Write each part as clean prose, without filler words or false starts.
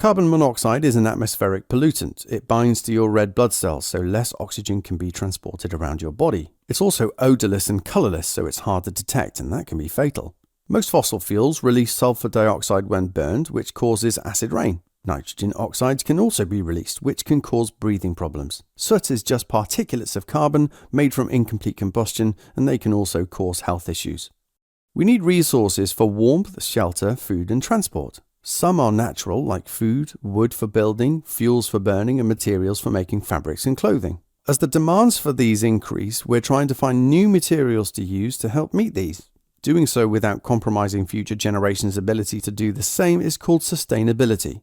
Carbon monoxide is an atmospheric pollutant. It binds to your red blood cells, so less oxygen can be transported around your body. It's also odorless and colourless, so it's hard to detect, and that can be fatal. Most fossil fuels release sulfur dioxide when burned, which causes acid rain. Nitrogen oxides can also be released, which can cause breathing problems. Soot is just particulates of carbon made from incomplete combustion, and they can also cause health issues. We need resources for warmth, shelter, food, and transport. Some are natural, like food, wood for building, fuels for burning, and materials for making fabrics and clothing. As the demands for these increase, we're trying to find new materials to use to help meet these. Doing so without compromising future generations' ability to do the same is called sustainability.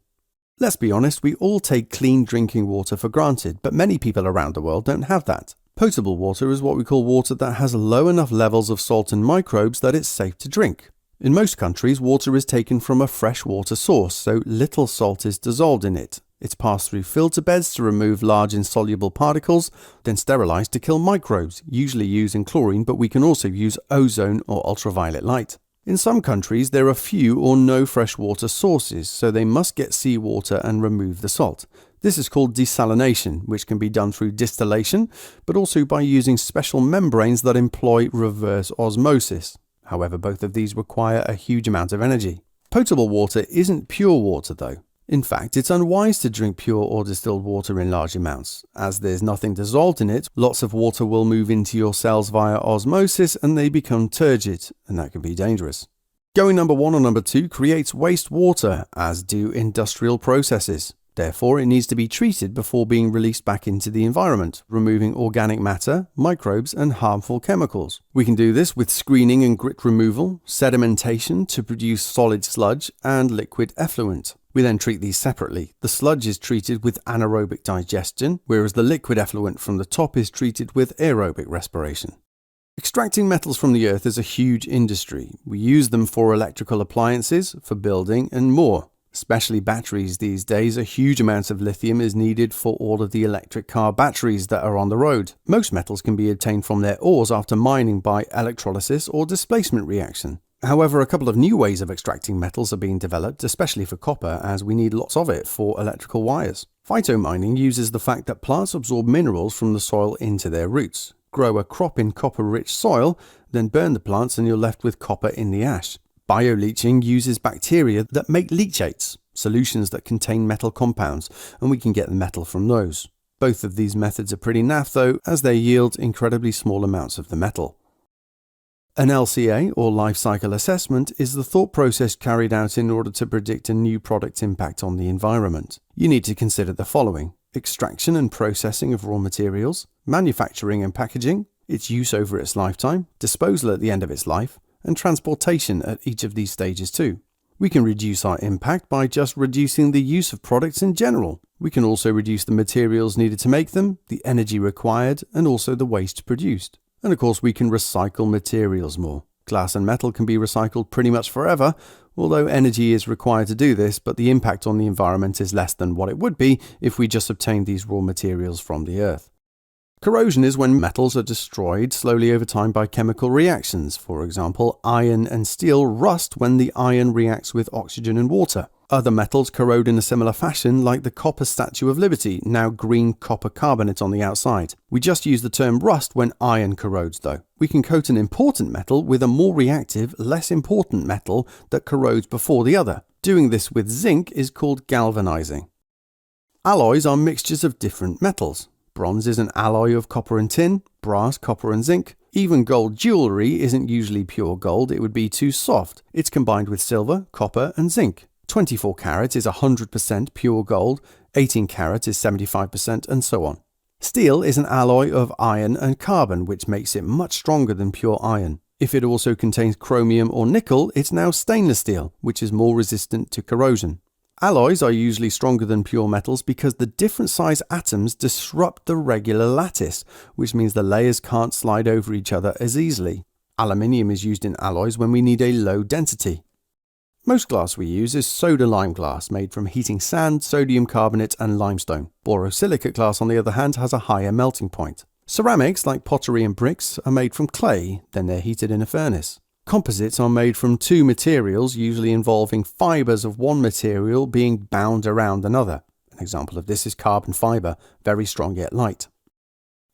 Let's be honest, we all take clean drinking water for granted, but many people around the world don't have that. Potable water is what we call water that has low enough levels of salt and microbes that it's safe to drink. In most countries, water is taken from a fresh water source, so little salt is dissolved in it. It's passed through filter beds to remove large insoluble particles, then sterilized to kill microbes, usually using chlorine, but we can also use ozone or ultraviolet light. In some countries, there are few or no freshwater sources, so they must get seawater and remove the salt. This is called desalination, which can be done through distillation, but also by using special membranes that employ reverse osmosis. However, both of these require a huge amount of energy. Potable water isn't pure water though. In fact, it's unwise to drink pure or distilled water in large amounts. As there's nothing dissolved in it, lots of water will move into your cells via osmosis and they become turgid, and that can be dangerous. Going number 1 or number 2 creates wastewater, as do industrial processes. Therefore, it needs to be treated before being released back into the environment, removing organic matter, microbes, and harmful chemicals. We can do this with screening and grit removal, sedimentation to produce solid sludge, and liquid effluent. We then treat these separately. The sludge is treated with anaerobic digestion, whereas the liquid effluent from the top is treated with aerobic respiration. Extracting metals from the earth is a huge industry. We use them for electrical appliances, for building, and more. Especially batteries these days, a huge amount of lithium is needed for all of the electric car batteries that are on the road. Most metals can be obtained from their ores after mining by electrolysis or displacement reaction. However, a couple of new ways of extracting metals are being developed, especially for copper, as we need lots of it for electrical wires. Phytomining uses the fact that plants absorb minerals from the soil into their roots. Grow a crop in copper-rich soil, then burn the plants and you're left with copper in the ash. Bioleaching uses bacteria that make leachates, solutions that contain metal compounds, and we can get the metal from those. Both of these methods are pretty naff though, as they yield incredibly small amounts of the metal. An LCA, or life cycle assessment, is the thought process carried out in order to predict a new product's impact on the environment. You need to consider the following: extraction and processing of raw materials, manufacturing and packaging, its use over its lifetime, disposal at the end of its life, and transportation at each of these stages too. We can reduce our impact by just reducing the use of products in general. We can also reduce the materials needed to make them, the energy required, and also the waste produced. And of course, we can recycle materials more. Glass and metal can be recycled pretty much forever, although energy is required to do this, but the impact on the environment is less than what it would be if we just obtained these raw materials from the earth. Corrosion is when metals are destroyed slowly over time by chemical reactions. For example, iron and steel rust when the iron reacts with oxygen and water. Other metals corrode in a similar fashion, like the copper Statue of Liberty, now green copper carbonate on the outside. We just use the term rust when iron corrodes though. We can coat an important metal with a more reactive, less important metal that corrodes before the other. Doing this with zinc is called galvanizing. Alloys are mixtures of different metals. Bronze is an alloy of copper and tin, brass, copper and zinc. Even gold jewellery isn't usually pure gold, it would be too soft. It's combined with silver, copper and zinc. 24 karat is 100% pure gold, 18 karat is 75%, and so on. Steel is an alloy of iron and carbon, which makes it much stronger than pure iron. If it also contains chromium or nickel, it's now stainless steel, which is more resistant to corrosion. Alloys are usually stronger than pure metals because the different size atoms disrupt the regular lattice, which means the layers can't slide over each other as easily. Aluminium is used in alloys when we need a low density. Most glass we use is soda-lime glass, made from heating sand, sodium carbonate and limestone. Borosilicate glass, on the other hand, has a higher melting point. Ceramics, like pottery and bricks, are made from clay, then they're heated in a furnace. Composites are made from two materials, usually involving fibers of one material being bound around another. An example of this is carbon fiber, very strong yet light.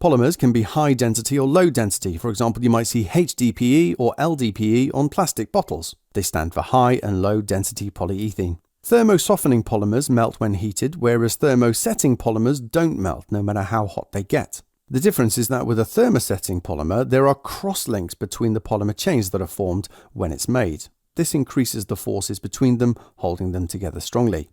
Polymers can be high density or low density. For example, you might see HDPE or LDPE on plastic bottles. They stand for high and low density polyethylene. Thermosoftening polymers melt when heated, whereas thermosetting polymers don't melt no matter how hot they get. The difference is that with a thermosetting polymer, there are cross-links between the polymer chains that are formed when it's made. This increases the forces between them, holding them together strongly.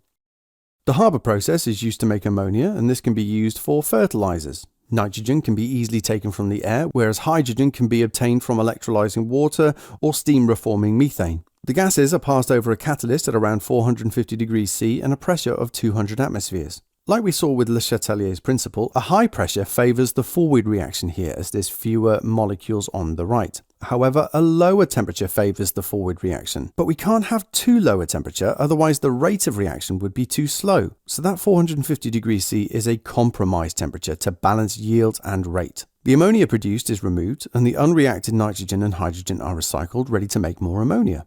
The Haber process is used to make ammonia, and this can be used for fertilizers. Nitrogen can be easily taken from the air, whereas hydrogen can be obtained from electrolyzing water or steam reforming methane. The gases are passed over a catalyst at around 450 degrees C and a pressure of 200 atmospheres. Like we saw with Le Chatelier's principle, a high pressure favours the forward reaction here as there's fewer molecules on the right. However, a lower temperature favours the forward reaction. But we can't have too low a temperature, otherwise the rate of reaction would be too slow. So that 450 degrees C is a compromise temperature to balance yield and rate. The ammonia produced is removed and the unreacted nitrogen and hydrogen are recycled, ready to make more ammonia.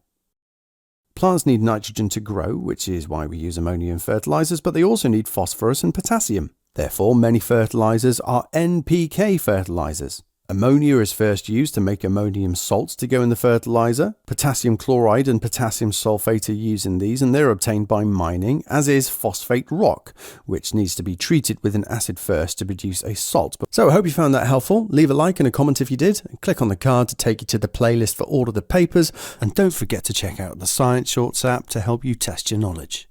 Plants need nitrogen to grow, which is why we use ammonia in fertilizers, but they also need phosphorus and potassium. Therefore, many fertilizers are NPK fertilizers. Ammonia is first used to make ammonium salts to go in the fertilizer. Potassium chloride and potassium sulfate are used in these, and they're obtained by mining, as is phosphate rock, which needs to be treated with an acid first to produce a salt. So I hope you found that helpful. Leave a like and a comment if you did, and click on the card to take you to the playlist for all of the papers, and don't forget to check out the Science Shorts app to help you test your knowledge.